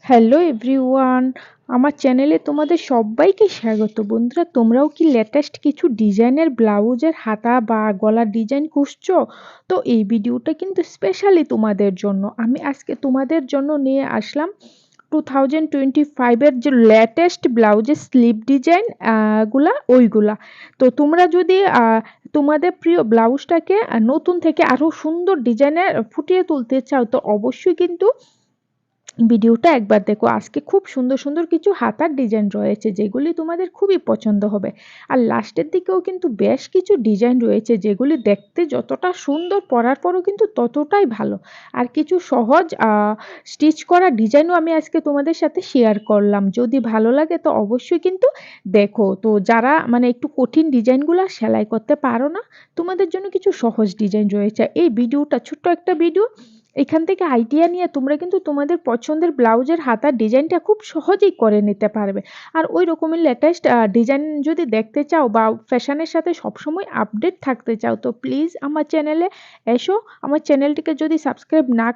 Hello everyone, আমার চ্যানেলে তোমাদের সবাইকে স্বাগত। বন্ধুরা, তোমরাও কি লেটেস্ট কিছু ডিজাইনের ব্লাউজের হাতা বা গলার ডিজাইন খুঁজছো? তো এই ভিডিওটা কিন্তু স্পেশালি তোমাদের জন্য। আমি আজকে তোমাদের জন্য নিয়ে আসলাম 2025-এর যে লেটেস্ট ব্লাউজের স্লিভ ডিজাইন গুলা ওইগুলা। তো তোমরা যদি তোমাদের প্রিয় ব্লাউজটাকে নতুন থেকে আরো সুন্দর ডিজাইনের ফুটিয়ে তুলতে চাও, তো অবশ্যই কিন্তু ভিডিওটা একবার দেখো। আজকে খুব সুন্দর সুন্দর কিছু হাতার ডিজাইন রয়েছে যেগুলি তোমাদের খুবই পছন্দ হবে। আর লাস্টের দিকেও কিন্তু বেশ কিছু ডিজাইন রয়েছে যেগুলি দেখতে যতটা সুন্দর, পরার পরও কিন্তু ততটাই ভালো। আর কিছু সহজ স্টিচ করা ডিজাইনও আমি আজকে তোমাদের সাথে শেয়ার করলাম। যদি ভালো লাগে তো অবশ্যই কিন্তু দেখো। তো যারা মানে একটু কঠিন ডিজাইনগুলো সেলাই করতে পারো না, তোমাদের জন্য কিছু সহজ ডিজাইন রয়েছে। এই ভিডিওটা ছোট্ট একটা ভিডিও, এখান থেকে আইডিয়া নিয়ে তোমরা কিন্তু তোমাদের পছন্দের ব্লাউজের হাতার ডিজাইনটা খুব সহজেই করে নিতে পারবে। আর ওই রকমের লেটেস্ট ডিজাইন যদি দেখতে চাও বা ফ্যাশনের সাথে সবসময় আপডেট থাকতে চাও, তো প্লিজ আমার চ্যানেলে এসো। আমার চ্যানেলটিকে যদি সাবস্ক্রাইব না